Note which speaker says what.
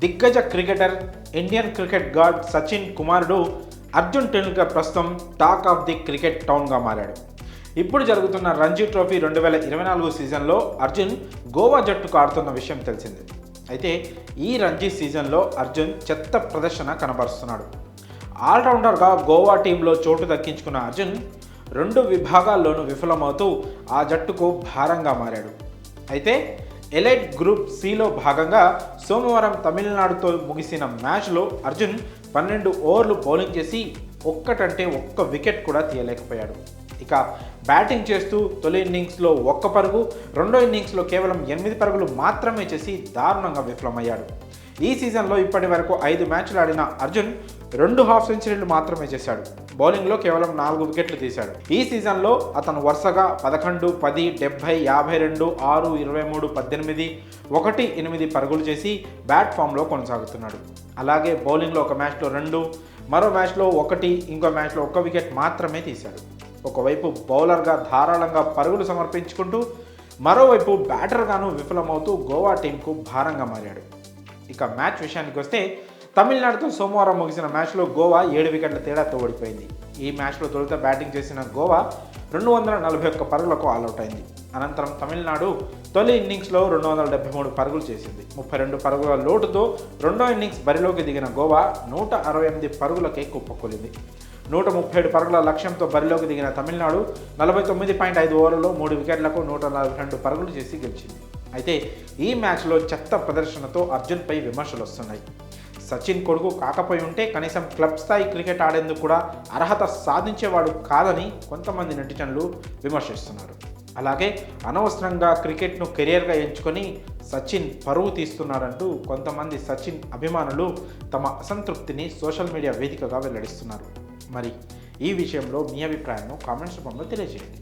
Speaker 1: దిగ్గజ cricketer Indian cricket God Sachin కుమారుడు అర్జున్ టెండూల్కర్ ప్రస్తుతం టాక్ ఆఫ్ ది క్రికెట్ టౌన్గా మారాడు. ఇప్పుడు జరుగుతున్న రంజీ ట్రోఫీ 2024 సీజన్లో అర్జున్ గోవా జట్టుకు ఆడుతున్న విషయం తెలిసిందే. అయితే ఈ రంజీ సీజన్లో అర్జున్ చెత్త ప్రదర్శన కనబరుస్తున్నాడు. ఆల్రౌండర్గా గోవా టీంలో చోటు దక్కించుకున్న అర్జున్ 2 విభాగాల్లోనూ విఫలమవుతూ ఆ జట్టుకు భారంగా మారాడు. అయితే ఎలైట్ గ్రూప్ సిలో భాగంగా సోమవారం తమిళనాడుతో ముగిసిన మ్యాచ్లో అర్జున్ 12 ఓవర్లు బౌలింగ్ చేసి ఒక్క వికెట్ కూడా తీయలేకపోయాడు. ఇక బ్యాటింగ్ చేస్తూ తొలి ఇన్నింగ్స్లో 1 పరుగు, రెండో ఇన్నింగ్స్లో కేవలం 8 పరుగులు మాత్రమే చేసి దారుణంగా విఫలమయ్యాడు. ఈ సీజన్లో ఇప్పటి వరకు 5 మ్యాచ్లు ఆడిన అర్జున్ 2 హాఫ్ సెంచరీలు మాత్రమే చేశాడు. బౌలింగ్లో కేవలం 4 వికెట్లు తీశాడు. ఈ సీజన్లో అతను వరుసగా 11, 10, 70, 52, 6, 23, 18, 1, 8 పరుగులు చేసి బ్యాట్ ఫామ్లో కొనసాగుతున్నాడు. అలాగే బౌలింగ్లో ఒక మ్యాచ్లో 2, మరో మ్యాచ్లో 1, ఇంకో మ్యాచ్లో 1 వికెట్ మాత్రమే తీశాడు. ఒకవైపు బౌలర్గా ధారాళంగా పరుగులు సమర్పించుకుంటూ మరోవైపు బ్యాటర్గాను విఫలమవుతూ గోవా టీంకు భారంగా మారాడు. ఇక మ్యాచ్ విషయానికి వస్తే తమిళనాడుతో సోమవారం ముగిసిన మ్యాచ్లో గోవా 7 వికెట్ల తేడాతో ఓడిపోయింది. ఈ మ్యాచ్లో తొలుత బ్యాటింగ్ చేసిన గోవా 241 పరుగులకు ఆల్అవుట్ అయింది. అనంతరం తమిళనాడు తొలి ఇన్నింగ్స్లో 273 పరుగులు చేసింది. 32 పరుగుల లోటుతో రెండో ఇన్నింగ్స్ బరిలోకి దిగిన గోవా 168 పరుగులకే కుప్పకూలింది. 137 పరుగుల లక్ష్యంతో బరిలోకి దిగిన తమిళనాడు 49.5 ఓవర్లలో 3 వికెట్లకు 142 పరుగులు చేసి గెలిచింది. అయితే ఈ మ్యాచ్లో చెత్త ప్రదర్శనతో అర్జున్పై విమర్శలు వస్తున్నాయి. సచిన్ కొడుకు కాకపోయి ఉంటే కనీసం క్లబ్ స్థాయి క్రికెట్ ఆడేందుకు కూడా అర్హత సాధించేవాడు కాదని కొంతమంది నెటిజన్లు విమర్శిస్తున్నారు. అలాగే అనవసరంగా క్రికెట్ను కెరియర్గా ఎంచుకొని సచిన్ పరువు తీస్తున్నారంటూ కొంతమంది సచిన్ అభిమానులు తమ అసంతృప్తిని సోషల్ మీడియా వేదికగా వెల్లడిస్తున్నారు. మరి ఈ విషయంలో మీ అభిప్రాయాన్ని కామెంట్స్ రూపంలో తెలియజేయండి.